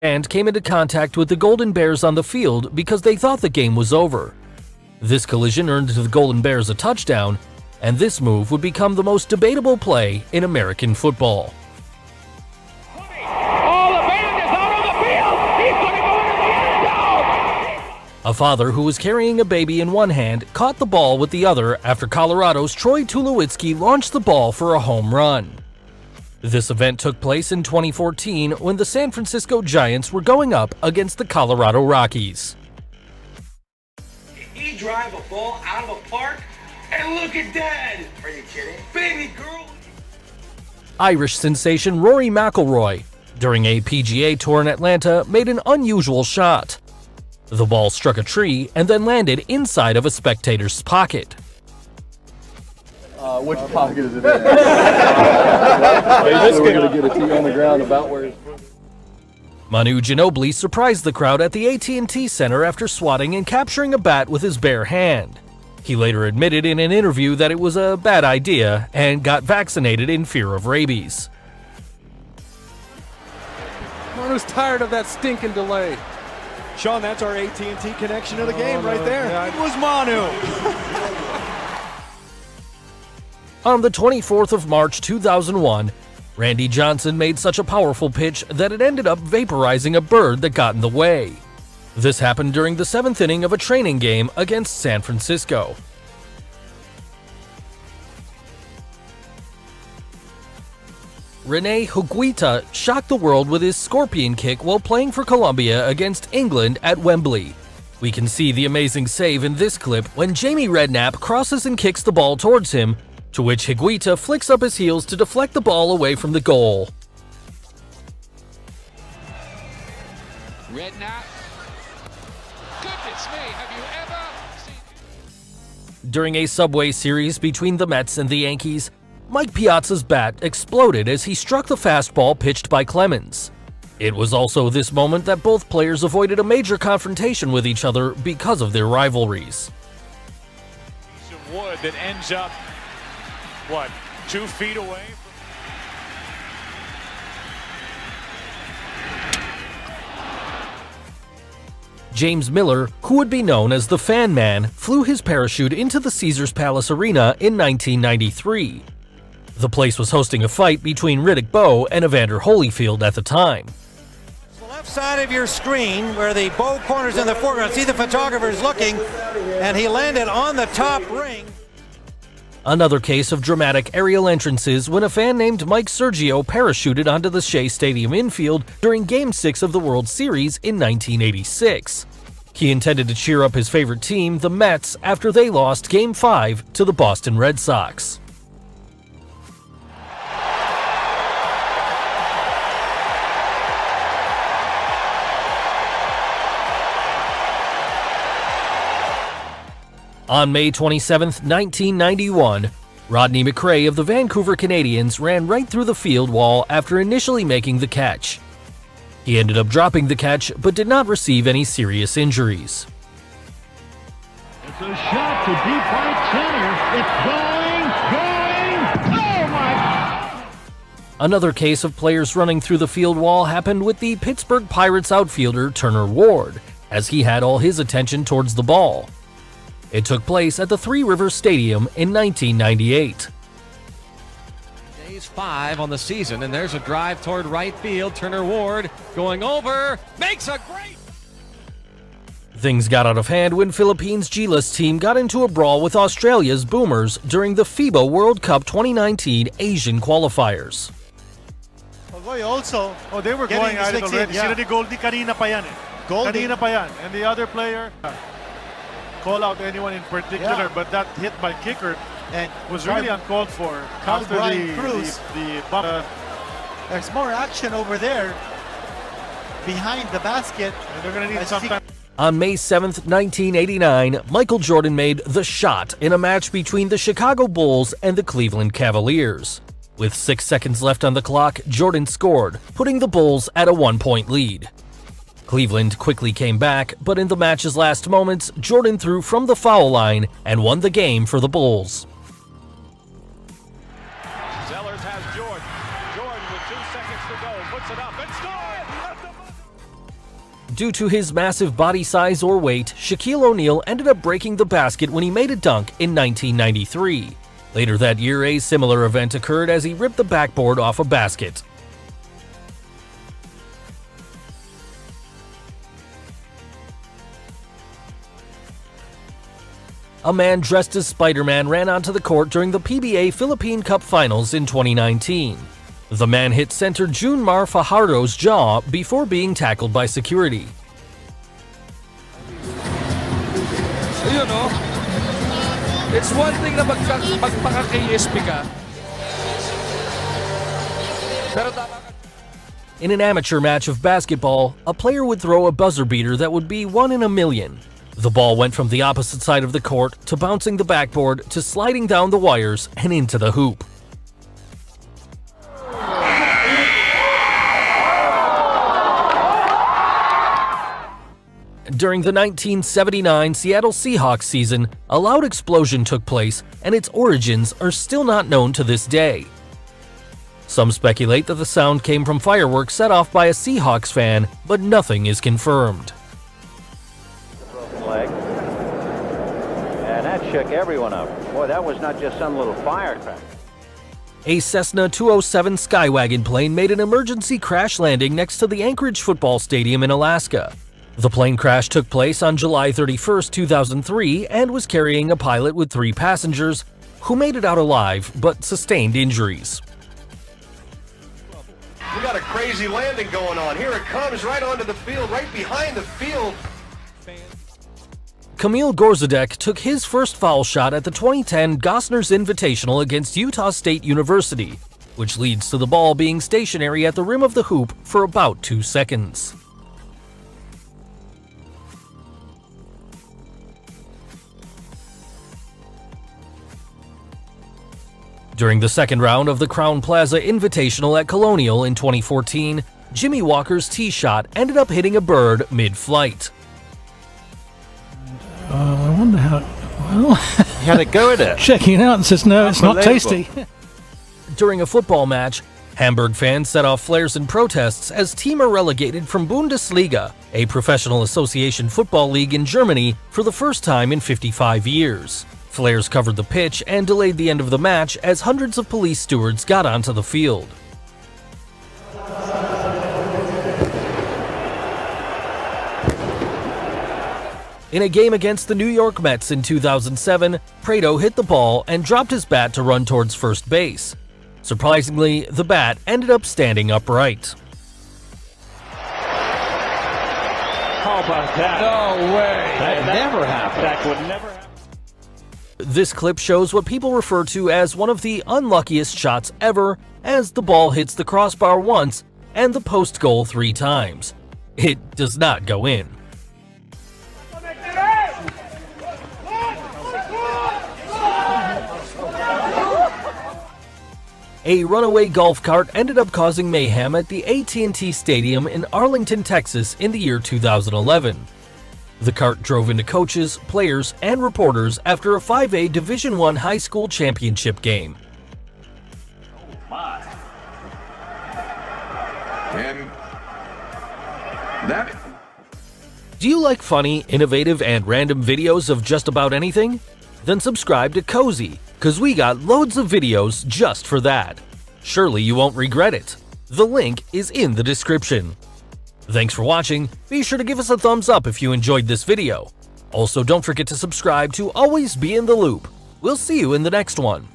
and came into contact with the Golden Bears on the field because they thought the game was over. This collision earned the Golden Bears a touchdown, and this move would become the most debatable play in American football. A father who was carrying a baby in one hand caught the ball with the other after Colorado's Troy Tulowitzki launched the ball for a home run. This event took place in 2014 when the San Francisco Giants were going up against the Colorado Rockies. He drive a ball out of a park and look at that! Are you kidding? Baby girl! Irish sensation Rory McIlroy, during a PGA Tour in Atlanta, made an unusual shot. The ball struck a tree and then landed inside of a spectator's pocket. Which pocket is it in? We're going to get a tee on the ground about where it's... Manu Ginobili surprised the crowd at the AT&T Center after swatting and capturing a bat with his bare hand. He later admitted in an interview that it was a bad idea and got vaccinated in fear of rabies. Manu's tired of that stinking delay. Sean, that's our AT&T connection of the game right there. Yeah, it was Manu. On the 24th of March 2001, Randy Johnson made such a powerful pitch that it ended up vaporizing a bird that got in the way. This happened during the 7th inning of a training game against San Francisco. Rene Higuita shocked the world with his scorpion kick while playing for Colombia against England at Wembley. We can see the amazing save in this clip when Jamie Redknapp crosses and kicks the ball towards him, to which Higuita flicks up his heels to deflect the ball away from the goal. Redknapp. Goodness me, have you ever seen... During a Subway Series between the Mets and the Yankees, Mike Piazza's bat exploded as he struck the fastball pitched by Clemens. It was also this moment that both players avoided a major confrontation with each other because of their rivalries. Piece of wood that ends up, 2 feet away? James Miller, who would be known as the Fan Man, flew his parachute into the Caesars Palace Arena in 1993. The place was hosting a fight between Riddick Bowe and Evander Holyfield at the time. The left side of your screen, where the bow corner's in the foreground, see the photographer's looking, and he landed on the top ring. Another case of dramatic aerial entrances when a fan named Mike Sergio parachuted onto the Shea Stadium infield during Game 6 of the World Series in 1986. He intended to cheer up his favorite team, the Mets, after they lost Game 5 to the Boston Red Sox. On May 27, 1991, Rodney McRae of the Vancouver Canadians ran right through the field wall after initially making the catch. He ended up dropping the catch but did not receive any serious injuries. It's a shot to deep right center. It's going, oh my! Another case of players running through the field wall happened with the Pittsburgh Pirates outfielder Turner Ward, as he had all his attention towards the ball. It took place at the Three Rivers Stadium in 1998. Days 5 on the season, and there's a drive toward right field. Turner Ward going over, makes a great... Things got out of hand when Philippines' Gilas team got into a brawl with Australia's Boomers during the FIBA World Cup 2019 Asian qualifiers. Also, they were going at it already. Sila ni Goldie kanina pa yan eh. Kanina pa yan. And the other player... call out anyone in particular, but that hit by kicker and was really uncalled for. After there's more action over there behind the basket. And they're going to need some time. On May 7, 1989, Michael Jordan made the shot in a match between the Chicago Bulls and the Cleveland Cavaliers. With 6 seconds left on the clock, Jordan scored, putting the Bulls at a 1-point lead. Cleveland quickly came back, but in the match's last moments, Jordan threw from the foul line and won the game for the Bulls. Zellers has Jordan. Jordan with 2 seconds to go, puts it up and scores! Due to his massive body size or weight, Shaquille O'Neal ended up breaking the basket when he made a dunk in 1993. Later that year, a similar event occurred as he ripped the backboard off a basket. A man dressed as Spider-Man ran onto the court during the PBA Philippine Cup Finals in 2019. The man hit center Junmar Fajardo's jaw before being tackled by security. It's one thing na magpaka-KSP ka. In an amateur match of basketball, a player would throw a buzzer beater that would be 1 in a million. The ball went from the opposite side of the court to bouncing the backboard to sliding down the wires and into the hoop. During the 1979 Seattle Seahawks season, a loud explosion took place, and its origins are still not known to this day. Some speculate that the sound came from fireworks set off by a Seahawks fan, but nothing is confirmed. Leg. And that shook everyone up. Boy, that was not just some little firecracker. A Cessna 207 Skywagon plane made an emergency crash landing next to the Anchorage Football Stadium in Alaska. The plane crash took place on July 31, 2003, and was carrying a pilot with 3 passengers who made it out alive but sustained injuries. We got a crazy landing going on. Here it comes right onto the field, right behind the field. Kamil Gorzadek took his first foul shot at the 2010 Gosner's Invitational against Utah State University, which leads to the ball being stationary at the rim of the hoop for about 2 seconds. During the second round of the Crown Plaza Invitational at Colonial in 2014, Jimmy Walker's tee shot ended up hitting a bird mid-flight. I wonder how. Well, You had to go at it. checking it out and says, no, it's not tasty. During a football match, Hamburg fans set off flares in protests as team are relegated from Bundesliga, a professional association football league in Germany, for the first time in 55 years. Flares covered the pitch and delayed the end of the match as hundreds of police stewards got onto the field. In a game against the New York Mets in 2007, Prado hit the ball and dropped his bat to run towards first base. Surprisingly, the bat ended up standing upright. How about that? No way. That never happened. That would never happen. This clip shows what people refer to as one of the unluckiest shots ever, as the ball hits the crossbar once and the post goal 3 times. It does not go in. A runaway golf cart ended up causing mayhem at the AT&T Stadium in Arlington, Texas in the year 2011. The cart drove into coaches, players, and reporters after a 5A Division I high school championship game. And that... Do you like funny, innovative, and random videos of just about anything? Then subscribe to Cozy, cause we got loads of videos just for that. Surely you won't regret it. The link is in the description. Thanks for watching. Be sure to give us a thumbs up if you enjoyed this video. Also, don't forget to subscribe to always be in the loop. We'll see you in the next one.